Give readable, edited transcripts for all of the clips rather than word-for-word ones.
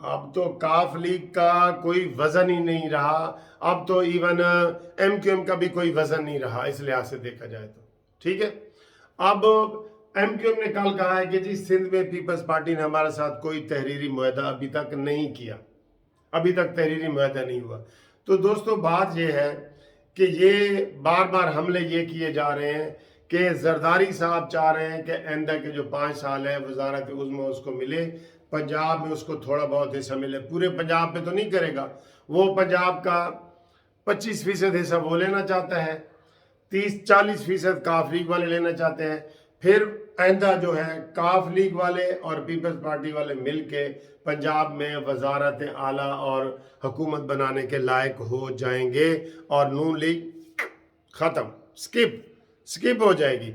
اب تو کاف لیگ کا کوئی وزن ہی نہیں رہا، اب تو ایون ایم کیو ایم کا بھی کوئی وزن نہیں رہا اس لحاظ سے دیکھا جائے تو، ٹھیک ہے۔ اب ایم کیو ایم نے کل کہا ہے کہ جی سندھ میں پیپلز پارٹی نے ہمارے ساتھ کوئی تحریری معاہدہ ابھی تک نہیں کیا، ابھی تک تحریری معاہدہ نہیں ہوا۔ تو دوستو بات یہ ہے کہ یہ بار بار حملے یہ کیے جا رہے ہیں کہ زرداری صاحب چاہ رہے ہیں کہ آئندہ کے جو 5 سال ہے وزارت عظمیٰ اس کو ملے، پنجاب میں اس کو تھوڑا بہت حصہ ملے، پورے پنجاب میں تو نہیں کرے گا، وہ پنجاب کا 25% حصہ وہ لینا چاہتا ہے، 30-40% کاف لیگ والے لینا چاہتے ہیں، پھر آئندہ جو ہے کاف لیگ والے اور پیپلز پارٹی والے مل کے پنجاب میں وزارت اعلیٰ اور حکومت بنانے کے لائق ہو جائیں گے اور نون لیگ ختم، سکپ ہو جائے گی۔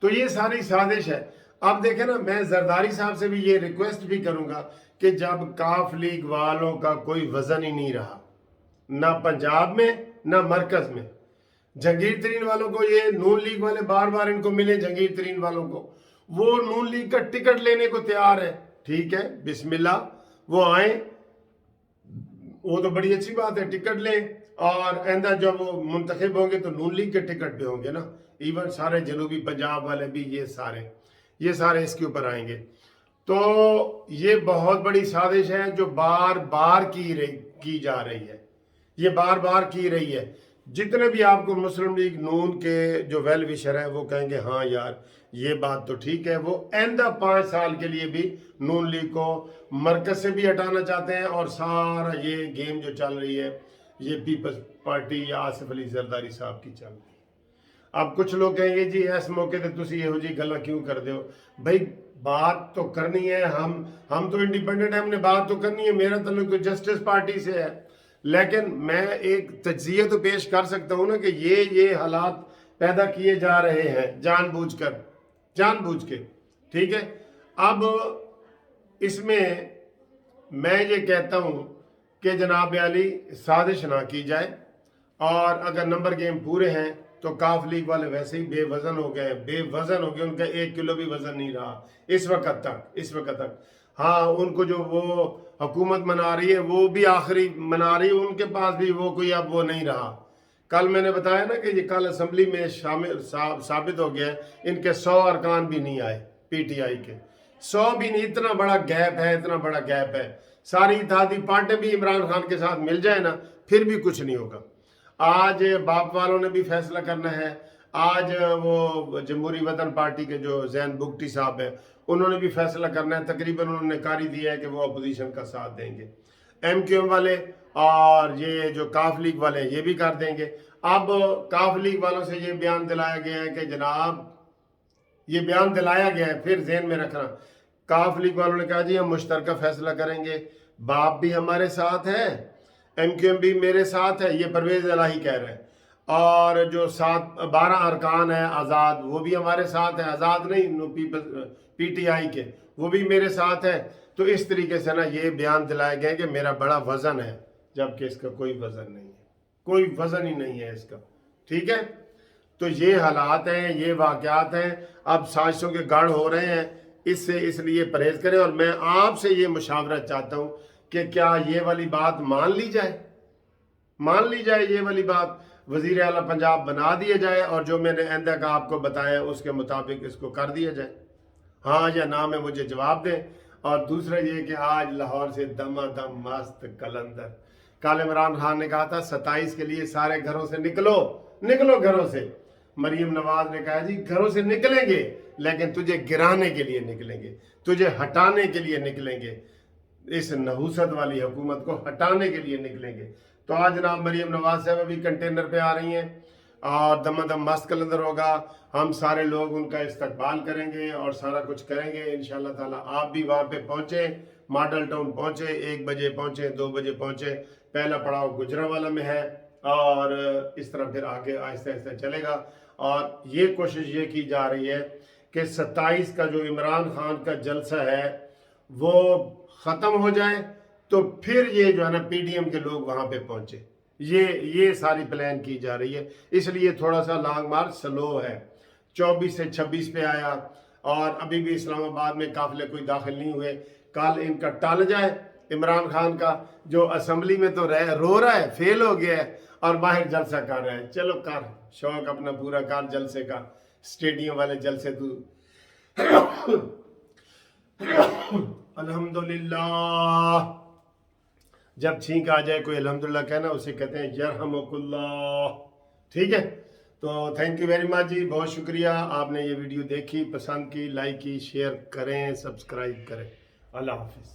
تو یہ ساری سازش ہے۔ اب دیکھیں نا، میں زرداری صاحب سے بھی یہ ریکویسٹ بھی کروں گا کہ جب کاف لیگ والوں کا کوئی وزن ہی نہیں رہا، نہ پنجاب میں نہ مرکز میں، جہانگیر ترین والوں کو یہ نون لیگ والے بار بار ان کو ملے، جہانگیر ترین والوں کو وہ نون لیگ کا ٹکٹ لینے کو تیار ہے، ٹھیک ہے بسم اللہ، وہ آئیں، وہ تو بڑی اچھی بات ہے، ٹکٹ لیں، اور آئندہ جب وہ منتخب ہوں گے تو نون لیگ کے ٹکٹ پہ ہوں گے نا، ایون سارے جنوبی پنجاب والے بھی، یہ سارے اس کے اوپر آئیں گے۔ تو یہ بہت بڑی سازش ہے جو بار بار کی جا رہی ہے، یہ بار بار کی رہی ہے۔ جتنے بھی آپ کو مسلم لیگ نون کے جو ویل وشر ہیں وہ کہیں گے ہاں یار یہ بات تو ٹھیک ہے، وہ آئندہ 5 سال کے لیے بھی نون لیگ کو مرکز سے بھی ہٹانا چاہتے ہیں، اور سارا یہ گیم جو چل رہی ہے یہ پیپلز پارٹی یا آصف علی زرداری صاحب کی چل رہی ہے۔ اب کچھ لوگ کہیں گے جی اس موقع تے تسی یہو جی گلاں کیوں کر دیو؟ بھائی بات تو کرنی ہے، ہم تو انڈیپینڈنٹ ہیں، ہم نے بات تو کرنی ہے، میرا تعلق تو جسٹس پارٹی سے ہے، لیکن میں ایک تجزیہ تو پیش کر سکتا ہوں نا کہ یہ حالات پیدا کیے جا رہے ہیں جان بوجھ کے، ٹھیک ہے۔ اب اس میں میں یہ کہتا ہوں کہ جناب علی سازش نہ کی جائے، اور اگر نمبر گیم پورے ہیں تو کاف لیگ والے ویسے ہی بے وزن ہو گئے، ان کا 1 کلو بھی وزن نہیں رہا اس وقت تک۔ ہاں ان کو جو وہ حکومت منا رہی ہے وہ بھی آخری منا رہی ہے، ان کے پاس بھی وہ کوئی اب وہ نہیں رہا۔ کل میں نے بتایا نا کہ یہ کل اسمبلی میں ثابت ہو گیا ہے ان کے 100 ارکان بھی نہیں آئے، پی ٹی آئی کے 100 بھی نہیں، اتنا بڑا گیپ ہے، ساری اتحادی پارٹی بھی عمران خان کے ساتھ مل جائے نا پھر بھی کچھ نہیں ہوگا۔ آج باپ والوں نے بھی فیصلہ کرنا ہے، آج وہ جمہوری وطن پارٹی کے جو زین بگٹی صاحب ہیں انہوں نے بھی فیصلہ کرنا ہے، تقریباً انہوں نے کاری دیا ہے کہ وہ اپوزیشن کا ساتھ دیں گے، ایم کیو ایم والے اور یہ جو کاف لیگ والے ہیں یہ بھی کر دیں گے۔ اب کاف لیگ والوں سے یہ بیان دلایا گیا ہے کہ جناب پھر ذہن میں رکھنا، کاف لیگ والوں نے کہا جی ہم مشترکہ فیصلہ کریں گے، باپ بھی ہمارے ساتھ ہے، ایم کیو ایم بھی میرے ساتھ ہے، یہ پرویز الہی کہہ رہے ہیں، اور جو 12 ارکان ہیں آزاد وہ بھی ہمارے ساتھ ہیں، آزاد نہیں پی ٹی آئی کے، وہ بھی میرے ساتھ ہیں۔ تو اس طریقے سے نا یہ بیان دلائے گئے کہ میرا بڑا وزن ہے، جبکہ اس کا کوئی وزن نہیں ہے، کوئی وزن ہی نہیں ہے اس کا، ٹھیک ہے۔ تو یہ حالات ہیں، یہ واقعات ہیں، اب سازشوں کے گڑھ ہو رہے ہیں، اس لیے پرہیز کریں، اور میں آپ سے یہ مشاورت چاہتا ہوں کہ کیا یہ والی بات مان لی جائے یہ والی بات، وزیر اعلیٰ پنجاب بنا دیا جائے، اور جو میں نے آئندہ کا آپ کو بتایا اس کے مطابق اس کو کر دیا جائے، ہاں یا نہ میں مجھے جواب دیں۔ اور دوسرا یہ کہ آج لاہور سے دم مست کلندر، کل عمران خان نے کہا تھا 27 کے لیے سارے گھروں سے نکلو گھروں سے، مریم نواز نے کہا جی گھروں سے نکلیں گے لیکن تجھے گرانے کے لیے نکلیں گے، تجھے ہٹانے کے لیے نکلیں گے، اس نحوست والی حکومت کو ہٹانے کے لیے نکلیں گے۔ تو آج جناب مریم نواز صاحب ابھی کنٹینر پہ آ رہی ہیں، اور دم مست کلندر ہوگا، ہم سارے لوگ ان کا استقبال کریں گے اور سارا کچھ کریں گے انشاءاللہ تعالی۔ آپ بھی وہاں پہ پہنچیں، ماڈل ٹاؤن پہنچیں، 1 بجے پہنچیں، 2 بجے پہنچیں، پہلا پڑاؤ گجرانوالہ میں ہے، اور اس طرح پھر آگے آہستہ آہستہ چلے گا۔ اور یہ کوشش یہ کی جا رہی ہے کہ 27 کا جو عمران خان کا جلسہ ہے وہ ختم ہو جائے تو پھر یہ جو ہے نا پی ڈی ایم کے لوگ وہاں پہ پہنچے، یہ ساری پلان کی جا رہی ہے۔ اس لیے تھوڑا سا لانگ مارچ سلو ہے، 24 سے 26 پہ آیا، اور ابھی بھی اسلام آباد میں قافلے کوئی داخل نہیں ہوئے، کل ان کا ٹل جائے عمران خان کا جو اسمبلی میں تو رو رہا ہے، فیل ہو گیا ہے اور باہر جلسہ کر رہا ہے. چلو کر شوق اپنا پورا کر جلسے کا، اسٹیڈیم والے جلسے تو الحمدللہ. جب چھینک آ جائے کوئی الحمدللہ کہنا، اسے کہتے ہیں یرحمک اللہ. ٹھیک ہے، تو تھینک یو ویری مچ جی، بہت شکریہ. آپ نے یہ ویڈیو دیکھی، پسند کی، لائک کی، شیئر کریں، سبسکرائب کریں. اللہ حافظ.